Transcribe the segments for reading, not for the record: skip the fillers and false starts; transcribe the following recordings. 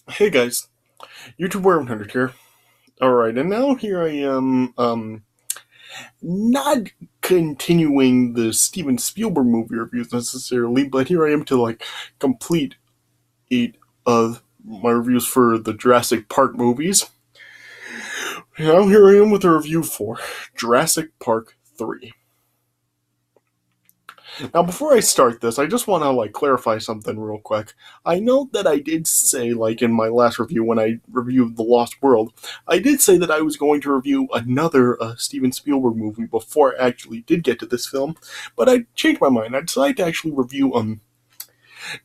Hey guys, YouTube Worm Hunter here. Alright, and now here I am, not continuing the Steven Spielberg movie reviews necessarily, but here I am to complete 8 of my reviews for the Jurassic Park movies. Now here I am with a review for Jurassic Park 3. Now, before I start this, I just want to clarify something real quick. I know that I did say in my last review when I reviewed The Lost World, I did say that I was going to review another Steven Spielberg movie before I actually did get to this film, but I changed my mind. I decided to actually review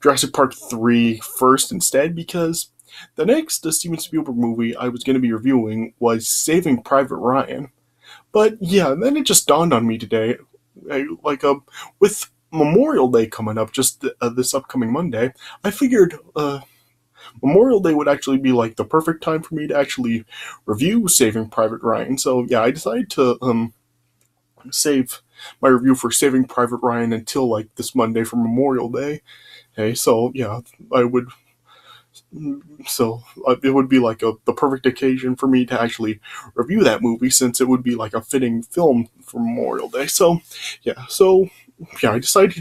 Jurassic Park 3 first instead because the next Steven Spielberg movie I was going to be reviewing was Saving Private Ryan. But yeah, then it just dawned on me today, with Memorial Day coming up, just this upcoming Monday, I figured Memorial Day would actually be the perfect time for me to actually review Saving Private Ryan. So yeah, I decided to save my review for Saving Private Ryan until this Monday for Memorial Day. Okay, so yeah, I would. So it would be the perfect occasion for me to actually review that movie, since it would be a fitting film for Memorial Day. So yeah, I decided to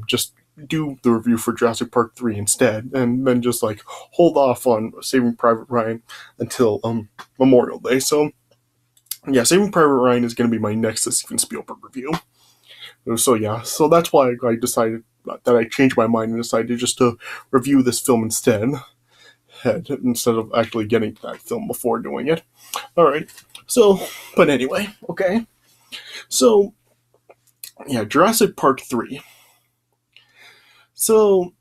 just do the review for Jurassic Park 3 instead, and then just hold off on Saving Private Ryan until Memorial Day. So yeah, Saving Private Ryan is going to be my next Steven Spielberg review. So yeah, so that's why I decided that I changed my mind and decided just to review this film instead of actually getting to that film before doing it. Alright, so, but anyway, okay. So, yeah, Jurassic Park 3. So,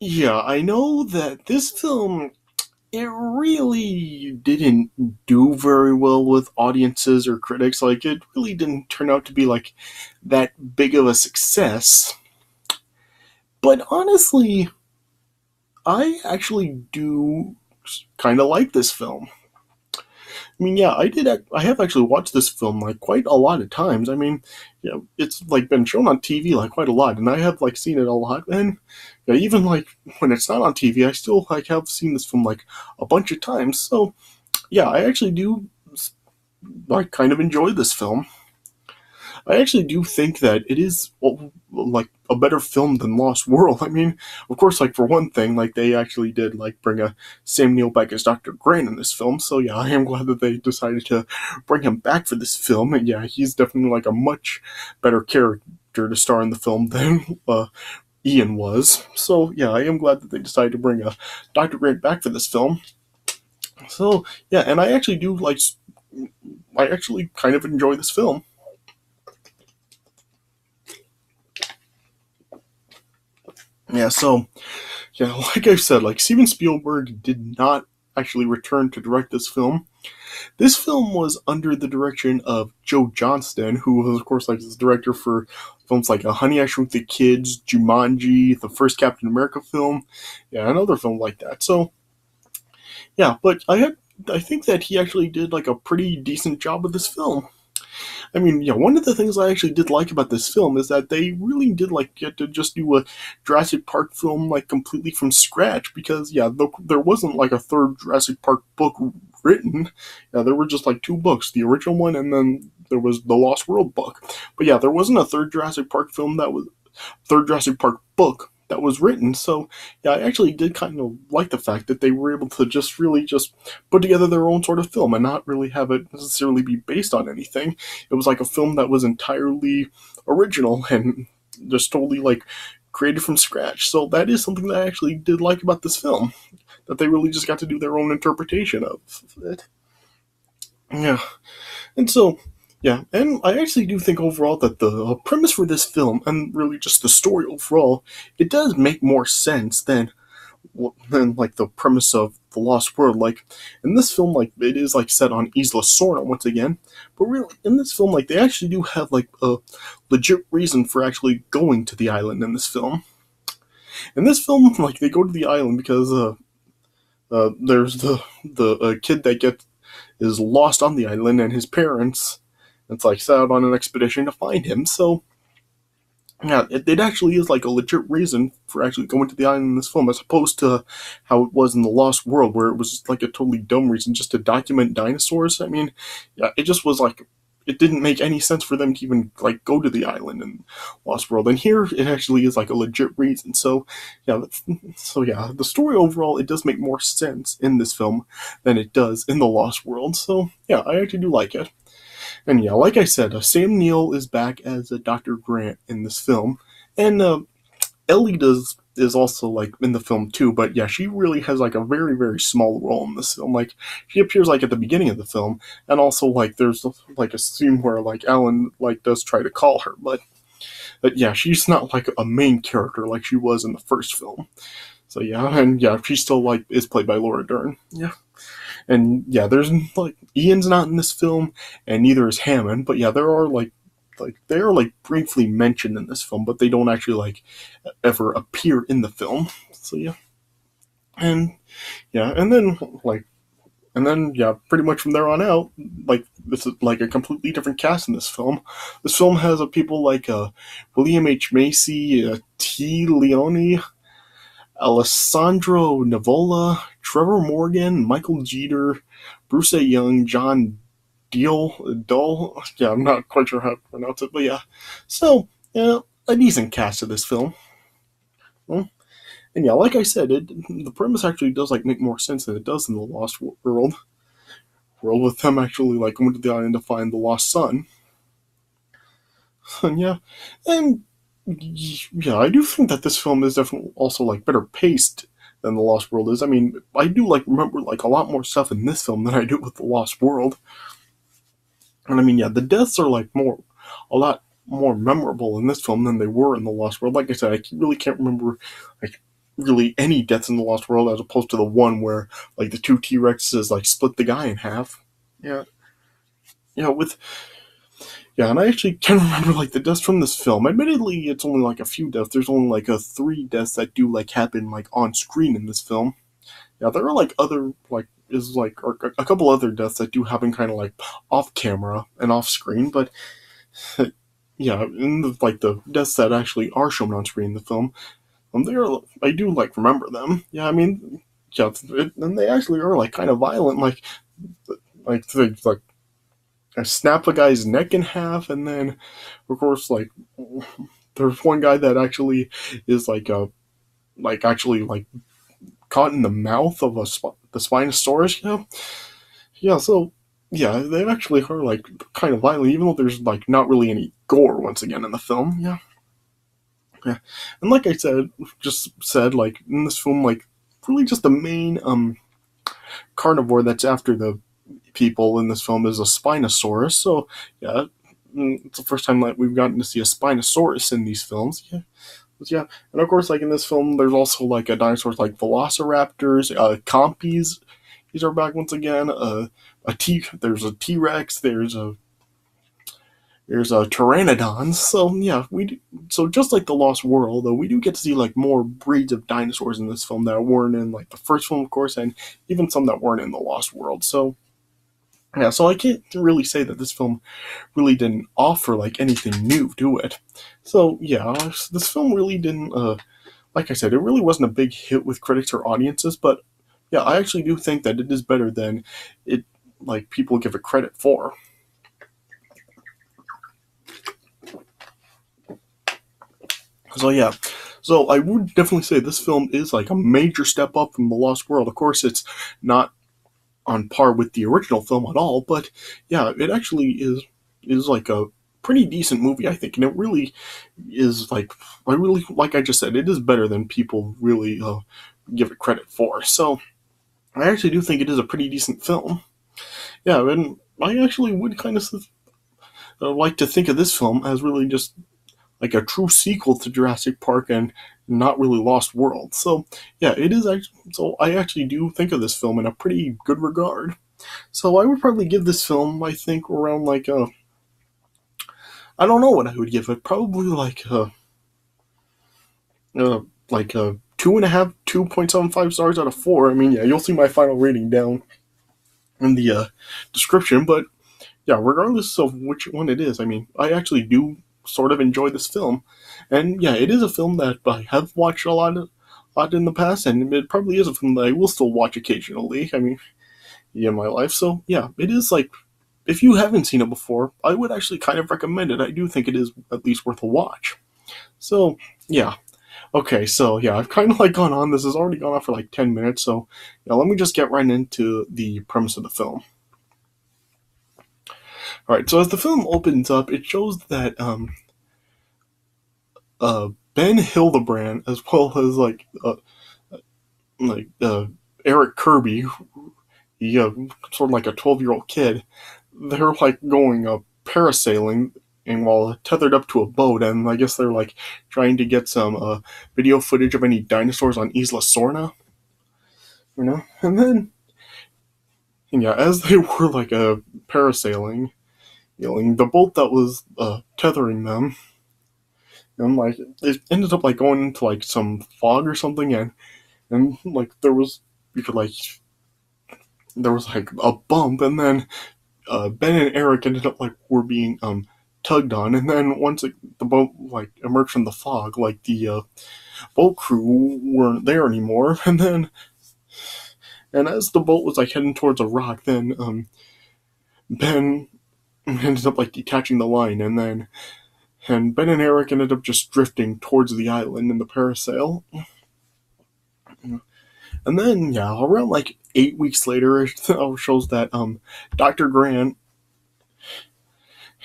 yeah, I know that this film, it really didn't do very well with audiences or critics. It really didn't turn out to be that big of a success. But honestly, I actually do kind of like this film. I mean, yeah, I have actually watched this film quite a lot of times. I mean, yeah, it's been shown on TV quite a lot, and I have seen it a lot. And yeah, even when it's not on TV, I still have seen this film a bunch of times. So yeah, I actually do kind of enjoy this film. I actually do think that it is a better film than Lost World. I mean, of course, for one thing, they actually did bring a Sam Neill back as Dr. Grant in this film. So yeah, I am glad that they decided to bring him back for this film. And yeah, he's definitely a much better character to star in the film than Ian was. So yeah, I am glad that they decided to bring Dr. Grant back for this film. So yeah, and I actually do I actually kind of enjoy this film. Yeah, so yeah, like I said, Steven Spielberg did not actually return to direct this film. This film was under the direction of Joe Johnston, who was, of course, his director for films like Honey, I Shrunk the Kids, Jumanji, the first Captain America film, yeah, another film like that. So yeah, but I think that he actually did a pretty decent job with this film. I mean, yeah, one of the things I actually did like about this film is that they really did get to just do a Jurassic Park film completely from scratch, because yeah, there wasn't a third Jurassic Park book written. Yeah, there were just two books, the original one, and then there was the Lost World book. But yeah, there wasn't a third Jurassic Park book that was written. So yeah, I actually did kind of like the fact that they were able to just really just put together their own sort of film and not really have it necessarily be based on anything. It was a film that was entirely original and just totally created from scratch. So that is something that I actually did like about this film, that they really just got to do their own interpretation of it. Yeah. And so, yeah, and I actually do think overall that the premise for this film, and really just the story overall, it does make more sense than the premise of The Lost World. In this film, it is set on Isla Sorna once again, but really in this film, they actually do have a legit reason for actually going to the island in this film. In this film, they go to the island because there's the kid that is lost on the island, and his parents, it's set out on an expedition to find him. So Yeah, it actually is like a legit reason for actually going to the island in this film, as opposed to how it was in the Lost World, where it was like a totally dumb reason just to document dinosaurs. I mean, yeah, it just was like it didn't make any sense for them to even like go to the island in Lost World, and here it actually is like a legit reason. So, yeah, the story overall it does make more sense in this film than it does in the Lost World. So, yeah, I actually do like it. And yeah, like I said, Sam Neill is back as Dr. Grant in this film, and Ellie is also like in the film too. But yeah, she really has like a very small role in this film. Like she appears like at the beginning of the film, and also like there's like a scene where like Alan like does try to call her, but yeah, she's not like a main character like she was in the first film. So yeah, and yeah, she still like is played by Laura Dern. Yeah. And yeah, there's like Ian's not in this film, and neither is Hammond. But yeah, there are like they are like briefly mentioned in this film, but they don't actually like ever appear in the film. So yeah, and yeah, and then yeah, pretty much from there on out, like this is like a completely different cast in this film. This film has people like William H Macy, T. Leone, Alessandro Nivola, Trevor Morgan, Michael Jeter, Bruce A. Young, John Dull. Yeah, I'm not quite sure how to pronounce it, but yeah. So, yeah, a decent cast of this film. Well, and yeah, like I said, the premise actually does like make more sense than it does in the Lost World, with them actually like going to the island to find the lost son. And yeah, and yeah, I do think that this film is definitely also like better paced than the Lost World is. I mean, I do like remember like a lot more stuff in this film than I do with the Lost World. And I mean, yeah, the deaths are like a lot more memorable in this film than they were in the Lost World. Like I said, I really can't remember like really any deaths in the Lost World as opposed to the one where like the two T Rexes like split the guy in half. Yeah, yeah, with yeah, and I actually can remember like the deaths from this film. Admittedly, it's only like a few deaths. There's only like three deaths that do like happen like on screen in this film. Yeah, there are like other like is like or a couple other deaths that do happen kind of like off camera and off screen, but yeah, in the deaths that actually are shown on screen in the film, they are I do like remember them. Yeah, I mean, yeah, and they actually are like kind of violent, they like I snap a guy's neck in half, and then of course like there's one guy that actually is actually like caught in the mouth of the Spinosaurus, you know? Yeah, so yeah, they actually are like kind of violent, even though there's like not really any gore once again in the film. Yeah, yeah, and like I said like in this film, like really just the main carnivore that's after the people in this film is a Spinosaurus. So yeah, it's the first time that we've gotten to see a Spinosaurus in these films. Yeah, yeah, and of course, like in this film, there's also like dinosaurs like Velociraptors, Compies. These are back once again. There's a T Rex. There's a Pteranodon. So yeah, so just like the Lost World, though, we do get to see like more breeds of dinosaurs in this film that weren't in like the first film, of course, and even some that weren't in the Lost World. So yeah, so I can't really say that this film really didn't offer like anything new to it. So yeah, this film really didn't. Like I said, it really wasn't a big hit with critics or audiences, but yeah, I actually do think that it is better than it like people give it credit for. So yeah, so I would definitely say this film is like a major step up from The Lost World. Of course, it's not on par with the original film at all, but yeah, it actually is like a pretty decent movie, I think, and it really is like I just said, it is better than people really give it credit for. So I actually do think it is a pretty decent film. Yeah, and I actually would kind of like to think of this film as really just like a true sequel to Jurassic Park and not really Lost World. So yeah, it is actually. So I actually do think of this film in a pretty good regard. So I would probably give this film, I think, around like I don't know what I would give it. Probably like a 2.5, 2.75 stars out of 4. I mean, yeah, you'll see my final rating down in the description. But yeah, regardless of which one it is, I mean, I actually do sort of enjoy this film. And yeah, it is a film that I have watched a lot in the past, and it probably is a film that I will still watch occasionally. I mean, yeah, in my life. So yeah, it is like, if you haven't seen it before, I would actually kind of recommend it. I do think it is at least worth a watch. So yeah. Okay, so yeah, I've kind of like gone on. This has already gone on for like 10 minutes, so yeah, let me just get right into the premise of the film. Alright, so as the film opens up, it shows that Ben Hildebrand, as well as like Eric Kirby, he sort of like a 12-year-old kid, they're like going parasailing and while tethered up to a boat, and I guess they're like trying to get some video footage of any dinosaurs on Isla Sorna, and then yeah, as they were like parasailing, the boat that was tethering them, and like it ended up like going into like some fog or something, and like you could like there was like a bump, and then Ben and Eric ended up like were being tugged on, and then once the boat like emerged from the fog, like the boat crew weren't there anymore, and as the boat was like heading towards a rock, then Ben ended up like detaching the line, and Ben and Eric ended up just drifting towards the island in the parasail. And then yeah, around like 8 weeks later, it shows that Dr. Grant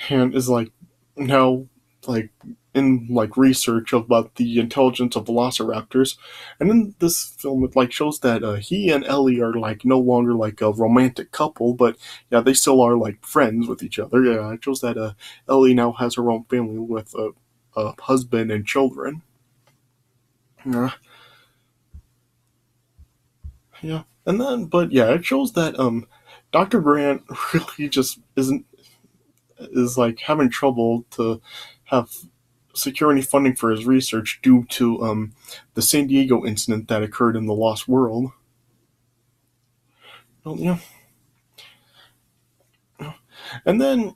and is like now like in like research about the intelligence of velociraptors, and in this film it like shows that he and Ellie are like no longer like a romantic couple, but yeah, they still are like friends with each other. Yeah, it shows that Ellie now has her own family with a husband and children. Yeah, yeah, and then but yeah, it shows that Dr. Grant really just isn't is like having trouble to have secure any funding for his research due to the San Diego incident that occurred in the Lost World. Well, yeah, and then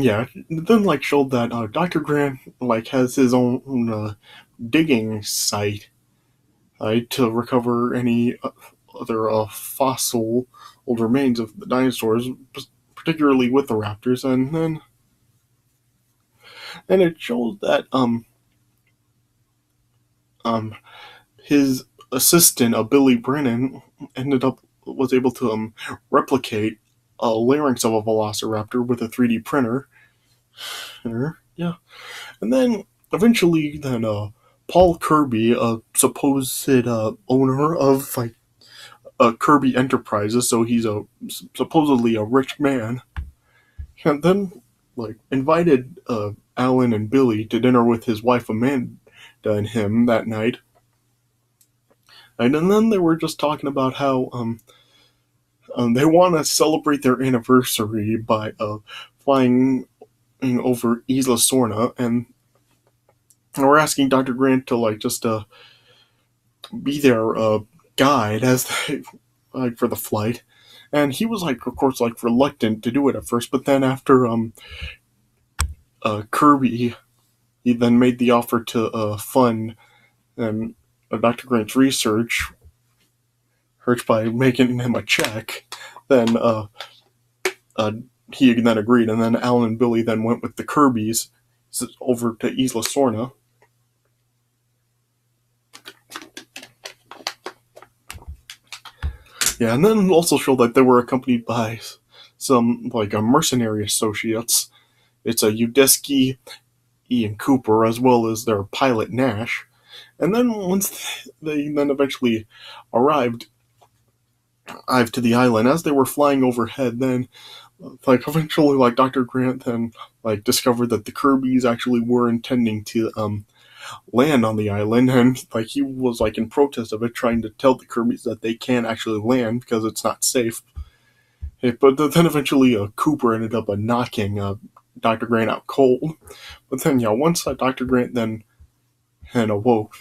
yeah, then like showed that Dr. Grant like has his own digging site, right, to recover any other fossil old remains of the dinosaurs, particularly with the raptors, and it shows that um his assistant, Billy Brennan, ended up was able to replicate a larynx of a velociraptor with a 3D printer. Yeah, and then eventually, then Paul Kirby, a supposed owner of like Kirby Enterprises, so he's a supposedly a rich man, and then like invited Alan and Billy to dinner with his wife Amanda and him that night. And then they were just talking about how they want to celebrate their anniversary by flying over Isla Sorna, and we're asking Dr. Grant to like just be their guide as they like for the flight, and he was like, of course, like reluctant to do it at first, but then after Kirby, he then made the offer to fund and Dr. Grant's research by making him a check. Then uh, he then agreed, and then Alan and Billy then went with the Kirbys over to Isla Sorna. Yeah, and then also showed that they were accompanied by some like a mercenary associates. It's a Udesky, Ian Cooper, as well as their pilot Nash. And then once they then eventually arrived to the island, as they were flying overhead, then like eventually like Dr. Grant then like discovered that the Kirbys actually were intending to land on the island, and like he was like in protest of it, trying to tell the Kirbys that they can't actually land because it's not safe. But then eventually Cooper ended up knocking Dr. Grant out cold. But then yeah, once Dr. Grant then and awoke,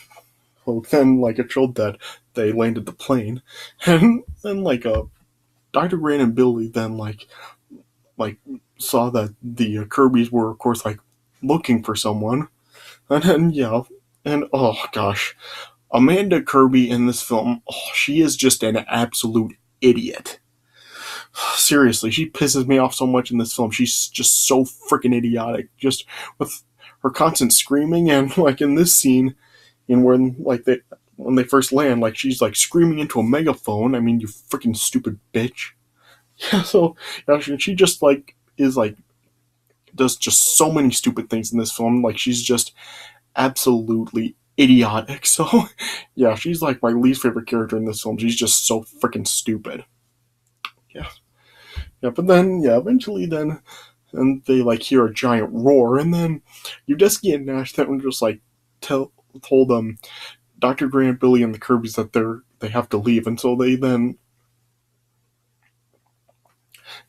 then like it showed that they landed the plane, and then like Dr. Grant and Billy then like saw that the Kirby's were, of course, like looking for someone, and then yeah, and oh gosh, Amanda Kirby in this film, oh, she is just an absolute idiot. Seriously, she pisses me off so much in this film. She's just so freaking idiotic. Just with her constant screaming, and like in this scene, in when they first land, like she's like screaming into a megaphone. I mean, you freaking stupid bitch. Yeah, so yeah, she just like is like does just so many stupid things in this film. Like she's just absolutely idiotic. So yeah, she's like my least favorite character in this film. She's just so freaking stupid. Yeah, yeah. But then yeah, eventually then and they like hear a giant roar, and then Udesky and Nash then just like told them Dr. Grant, Billy, and the Kirbys that they have to leave, and so they then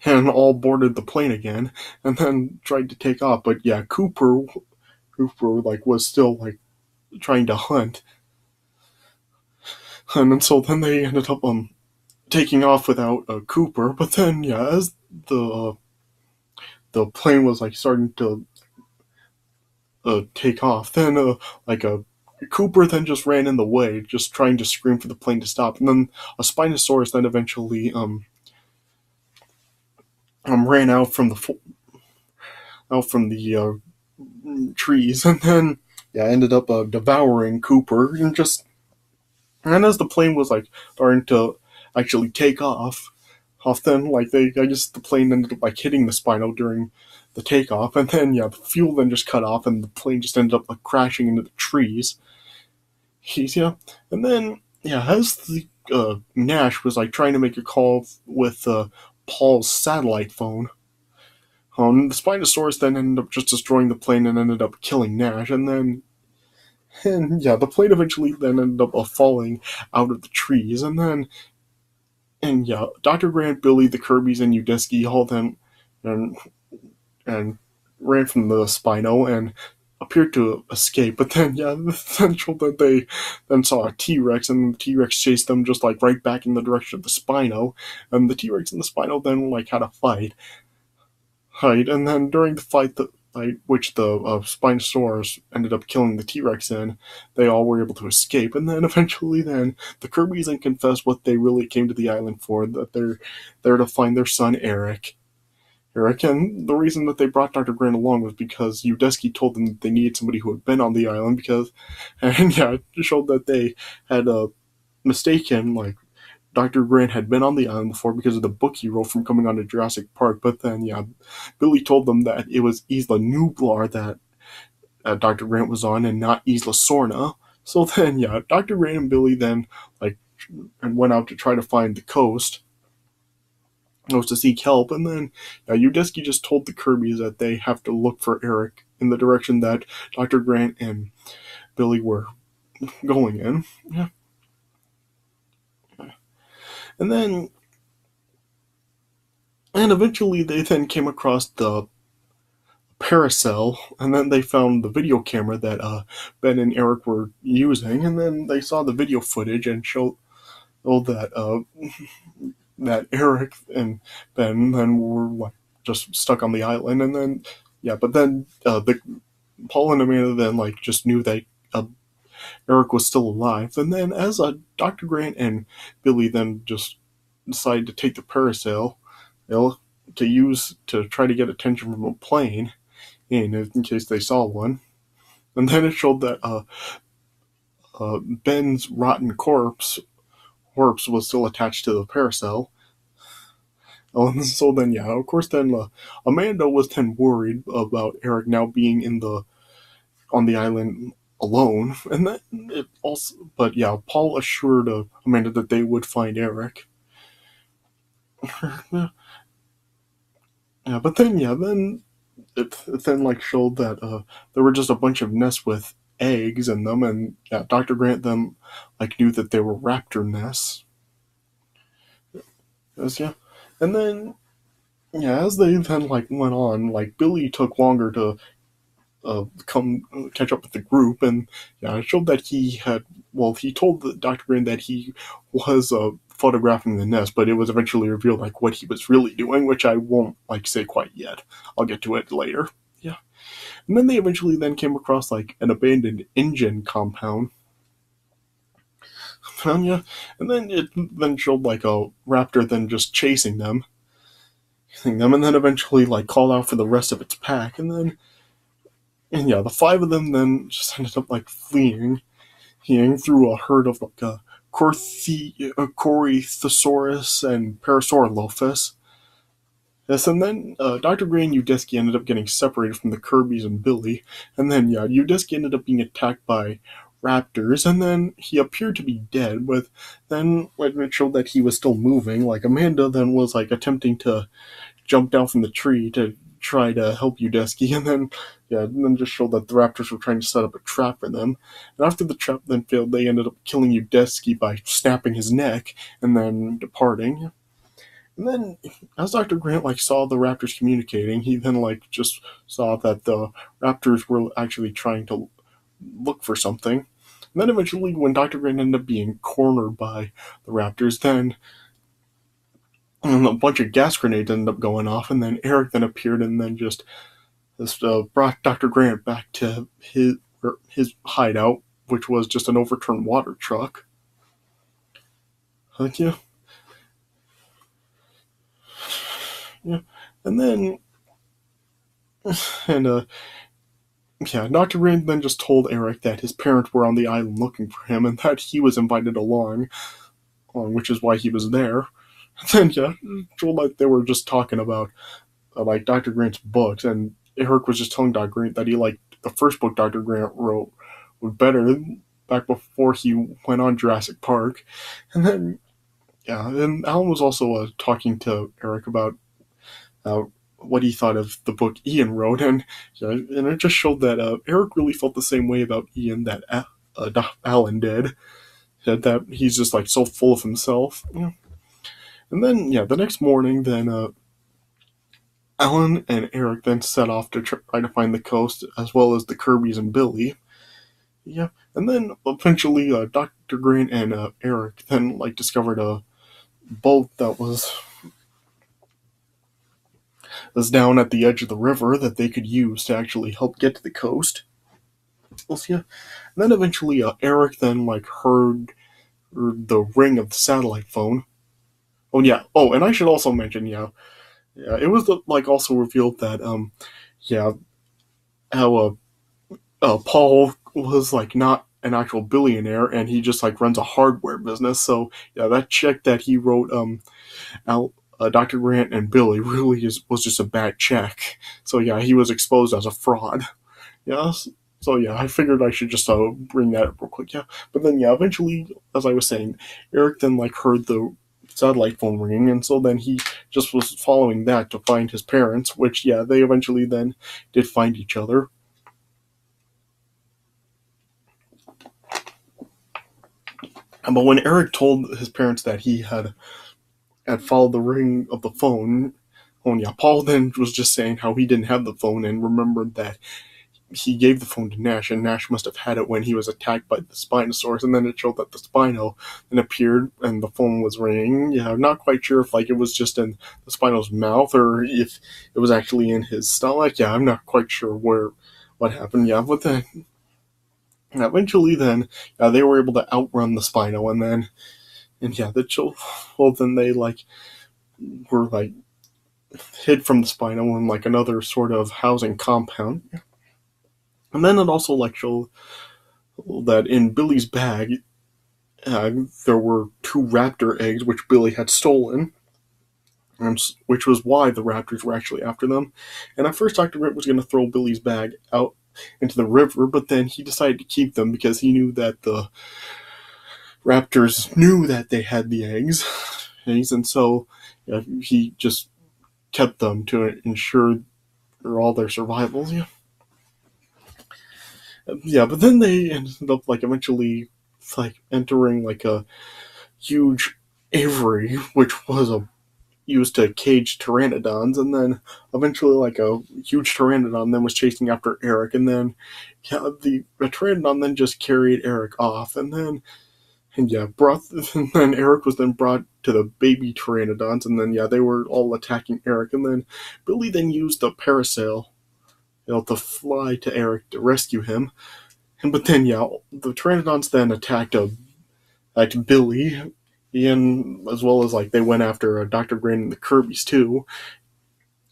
and all boarded the plane again, and then tried to take off. But yeah, Cooper like was still like trying to hunt, and then so then they ended up taking off without Cooper. But then yeah, as the plane was like starting to take off, then like a Cooper then just ran in the way, just trying to scream for the plane to stop, and then a Spinosaurus then eventually ran out from the trees, and then yeah, ended up devouring Cooper, and as the plane was like starting to actually take off then like I guess the plane ended up like hitting the Spino during the takeoff, and then yeah, the fuel then just cut off, and the plane just ended up like crashing into the trees. Yeah, and then yeah, as the Nash was like trying to make a call with Paul's satellite phone. The Spinosaurus then ended up just destroying the plane and ended up killing Nash, and yeah, the plane eventually then ended up falling out of the trees, and yeah, Dr. Grant, Billy, the Kirbys, and Udesky all then and and ran from the Spino and appeared to escape, but then yeah, essential that they then saw a T-Rex, and the T-Rex chased them just like right back in the direction of the Spino, and the T-Rex and the Spino then like had a fight, and then during the fight, which the Spinosaurus ended up killing the T-Rex in, they all were able to escape, and then eventually then the Kirbys then confessed what they really came to the island for, that they're there to find their son Eric, and the reason that they brought Dr. Grant along was because Udesky told them that they needed somebody who had been on the island, and yeah, it showed that they had mistaken, like, Dr. Grant had been on the island before because of the book he wrote from coming onto Jurassic Park, but then, yeah, Billy told them that it was Isla Nublar that Dr. Grant was on and not Isla Sorna. So then, yeah, Dr. Grant and Billy then, like, and went out to try to find the coast was to seek help, and then Udesky just told the Kirbys that they have to look for Eric in the direction that Dr. Grant and Billy were going in. Yeah. And then, and eventually they then came across the Paracel, and then they found the video camera that Ben and Eric were using, and then they saw the video footage and showed that that Eric and Ben then were like just stuck on the island, and then yeah, but then the Paul and Amanda then like just knew that Eric was still alive, and then as Dr. Grant and Billy then just decided to take the parasail, to use to try to get attention from a plane, in case they saw one, and then it showed that Ben's rotten corpse was still attached to the parasail. And so then, yeah, of course, then Amanda was then worried about Eric now being on the island alone, and then it also, but yeah, Paul assured Amanda that they would find Eric. Yeah, but then it then like showed that there were just a bunch of nests with eggs in them, and yeah, Dr. Grant then like knew that they were raptor nests. Yes, yeah, and then yeah, as they then like went on, like Billy took longer to come catch up with the group, and yeah, it showed that he told Dr. Grant that he was photographing the nest, but it was eventually revealed like what he was really doing, which I won't like say quite yet. I'll get to it later. Yeah. And then they eventually then came across like an abandoned engine compound. Yeah. And then it then showed like a raptor then just chasing them. And then eventually like called out for the rest of its pack, and yeah, the five of them then just ended up like fleeing through a herd of like Corythosaurus and Parasaurolophus. Yes, and then Dr. Gray and Udesky ended up getting separated from the Kirbys and Billy, and then yeah, Udesky ended up being attacked by raptors, and then he appeared to be dead, but then when it showed that he was still moving, like Amanda then was like attempting to jump down from the tree to try to help Udesky, and then yeah, and then just showed that the raptors were trying to set up a trap for them. And after the trap then failed, they ended up killing Udesky by snapping his neck and then departing. And then, as Dr. Grant like saw the raptors communicating, he then like just saw that the raptors were actually trying to look for something. And then eventually, when Dr. Grant ended up being cornered by the raptors, then a bunch of gas grenades ended up going off, and then Eric then appeared and then just brought Dr. Grant back to his hideout, which was just an overturned water truck. Yeah. Yeah. And then, and yeah, Dr. Grant then just told Eric that his parents were on the island looking for him and that he was invited along, which is why he was there. And then, yeah, told like they were just talking about like Dr. Grant's books, and Eric was just telling Dr. Grant that he liked the first book Dr. Grant wrote was better back before he went on Jurassic Park. And then, yeah, and Alan was also talking to Eric about what he thought of the book Ian wrote, and yeah, and it just showed that Eric really felt the same way about Ian that Alan did. That he's just like so full of himself. Yeah. And then, yeah, the next morning, then Alan and Eric then set off to try to find the coast, as well as the Kirbys and Billy. Yeah, and then eventually, Dr. Grant and Eric then like discovered a boat that was down at the edge of the river that they could use to actually help get to the coast. Well, yeah, and then eventually, Eric then like heard the ring of the satellite phone. Oh yeah. Oh, and I should also mention, yeah, it was like also revealed that yeah, how Paul was like not an actual billionaire, and he just like runs a hardware business. So yeah, that check that he wrote Dr. Grant and Billy really was just a bad check. So yeah, he was exposed as a fraud. Yeah. So yeah, I figured I should just bring that up real quick. Yeah, but then yeah, eventually, as I was saying, Eric then like heard the satellite phone ringing, and so then he just was following that to find his parents. Which yeah, they eventually then did find each other. But when Eric told his parents that he had followed the ring of the phone, oh yeah, Paul then was just saying how he didn't have the phone and remembered that he gave the phone to Nash, and Nash must have had it when he was attacked by the Spinosaurus, and then it showed that the Spino then appeared and the phone was ringing. Yeah, I'm not quite sure if like it was just in the Spino's mouth or if it was actually in his stomach. Yeah, I'm not quite sure what happened. Yeah, but then eventually then they were able to outrun the Spino, and yeah, the children they like were like hid from the Spino in like another sort of housing compound. And then it also like showed that in Billy's bag, there were 2 raptor eggs which Billy had stolen, and which was why the raptors were actually after them. And at first, Dr. Grant was going to throw Billy's bag out into the river, but then he decided to keep them because he knew that the raptors knew that they had the eggs, and so he just kept them to ensure all their survivals. Yeah. Yeah, but then they ended up like eventually like entering like a huge aviary, which was used to cage pteranodons, and then eventually like a huge pteranodon then was chasing after Eric, and then yeah, the pteranodon then just carried Eric off, and then And yeah, brought and then Eric was then brought to the baby pteranodons, and then yeah, they were all attacking Eric, and then Billy then used a parasail, to fly to Eric to rescue him. And but then yeah, the pteranodons then attacked Billy, and as well as like they went after Dr. Grant and the Kirby's too.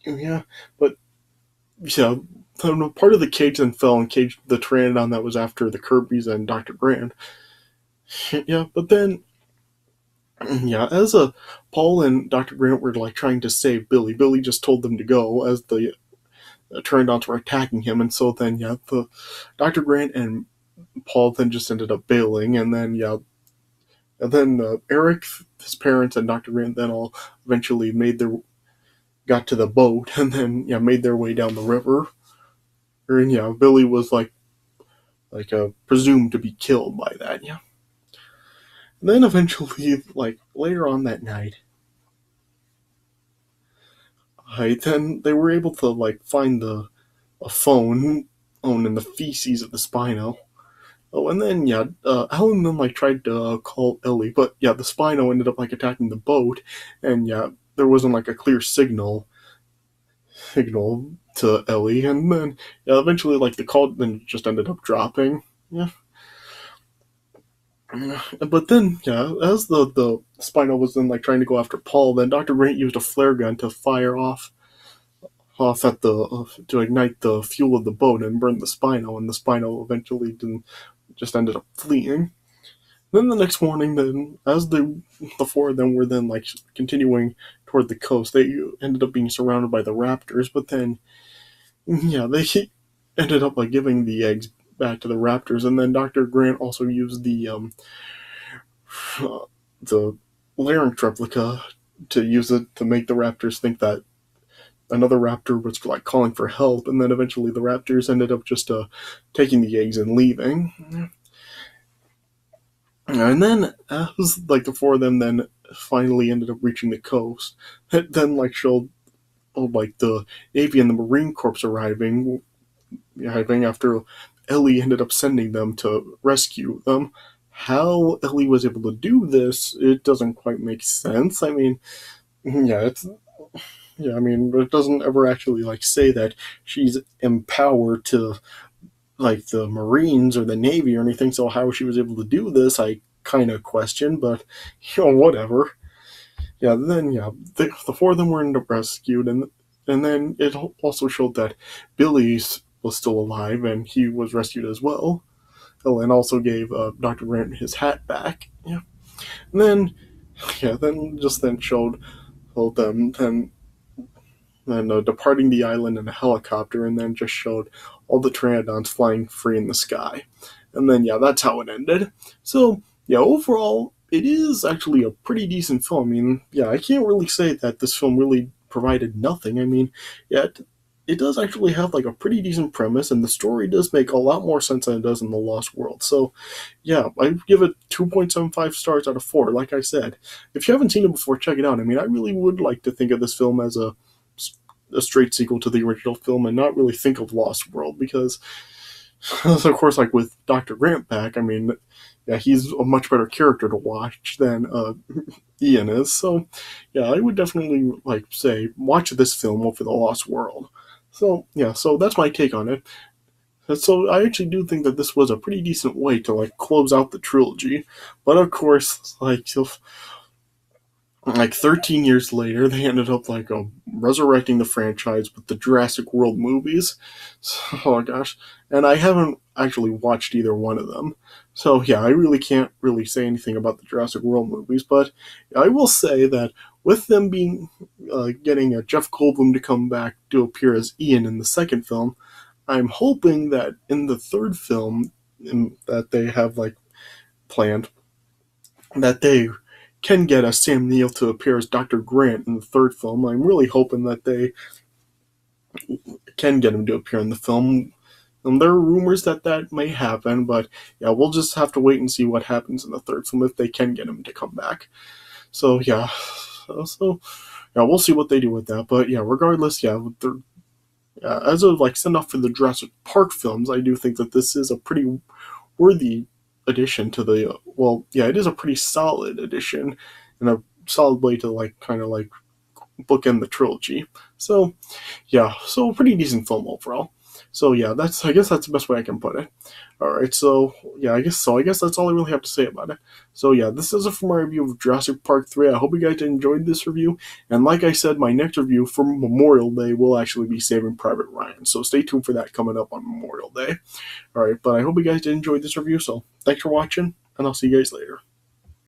Yeah, but yeah, part of the cage then fell and caged the pteranodon that was after the Kirby's and Dr. Grant. Yeah, but then yeah, as Paul and Dr. Grant were like trying to save Billy, Billy just told them to go as the pteranodons were attacking him, and so then yeah, the Dr. Grant and Paul then just ended up bailing, and then yeah, and then Eric, his parents, and Dr. Grant then all eventually got to the boat, and then yeah, made their way down the river. And yeah, Billy was presumed to be killed by that. Yeah. And then eventually, like later on that night, then they were able to like find a phone in the feces of the Spino. Oh, and then yeah, Alan then like tried to call Ellie, but yeah, the Spino ended up like attacking the boat, and yeah, there wasn't like a clear signal to Ellie, and then yeah, eventually like the call then just ended up dropping. Yeah. But then, yeah, as the Spino was then like trying to go after Paul, then Dr. Grant used a flare gun to fire off at to ignite the fuel of the boat and burn the Spino, and the Spino eventually just ended up fleeing. Then the next morning, then as the four of them were then like continuing toward the coast, they ended up being surrounded by the raptors. But then, yeah, they ended up like giving the eggs back to the raptors, and then Dr. Grant also used the larynx replica to use it to make the raptors think that another raptor was like calling for help, and then eventually the raptors ended up just taking the eggs and leaving. And then as like the four of them then finally ended up reaching the coast, it then like showed like the Navy and the Marine Corps arriving after Ellie ended up sending them to rescue them. How Ellie was able to do this, it doesn't quite make sense. I mean, yeah, I mean, it doesn't ever actually like say that she's empowered to like the Marines or the Navy or anything. So how she was able to do this, I kind of question. But whatever. Yeah, then yeah, the four of them were ended up rescued, and then it also showed that Billy was still alive and he was rescued as well. Oh, and also gave Dr. Grant his hat back. Yeah, and then then showed them then departing the island in a helicopter, and then just showed all the pteranodons flying free in the sky. And then, yeah, that's how it ended. So, yeah, overall, it is actually a pretty decent film. I mean, yeah, I can't really say that this film really provided nothing. I mean, yeah, it does actually have like a pretty decent premise, and the story does make a lot more sense than it does in The Lost World. So, yeah, I give it 2.75 stars out of 4. Like I said, if you haven't seen it before, check it out. I mean, I really would like to think of this film as a straight sequel to the original film and not really think of Lost World, because of course like with Dr. Grant back, I mean, yeah, he's a much better character to watch than Ian is. So yeah, I would definitely like say watch this film over The Lost World. So yeah, so that's my take on it. And so I actually do think that this was a pretty decent way to like close out the trilogy, but of course like 13 years later, they ended up like resurrecting the franchise with the Jurassic World movies. So, oh gosh, and I haven't actually watched either one of them, so yeah, I really can't really say anything about the Jurassic World movies. But I will say that with them being getting Jeff Goldblum to come back to appear as Ian in the second film, I'm hoping that in the third film that they have like planned, that they can get a Sam Neill to appear as Dr. Grant in the third film. I'm really hoping that they can get him to appear in the film. There are rumors that may happen, but yeah, we'll just have to wait and see what happens in the third film if they can get him to come back. So yeah, yeah, we'll see what they do with that. But yeah, regardless, yeah, as a like send off for the Jurassic Park films, I do think that this is a pretty worthy addition to the well, yeah, it is a pretty solid addition and a solid way to like kind of like bookend the trilogy. So yeah, so a pretty decent film overall. So yeah, that's I guess that's the best way I can put it. All right, so yeah, I guess so. I guess that's all I really have to say about it. So yeah, this is it for my review of Jurassic Park 3. I hope you guys enjoyed this review. And like I said, my next review for Memorial Day will actually be Saving Private Ryan. So stay tuned for that coming up on Memorial Day. All right, but I hope you guys did enjoy this review. So thanks for watching, and I'll see you guys later.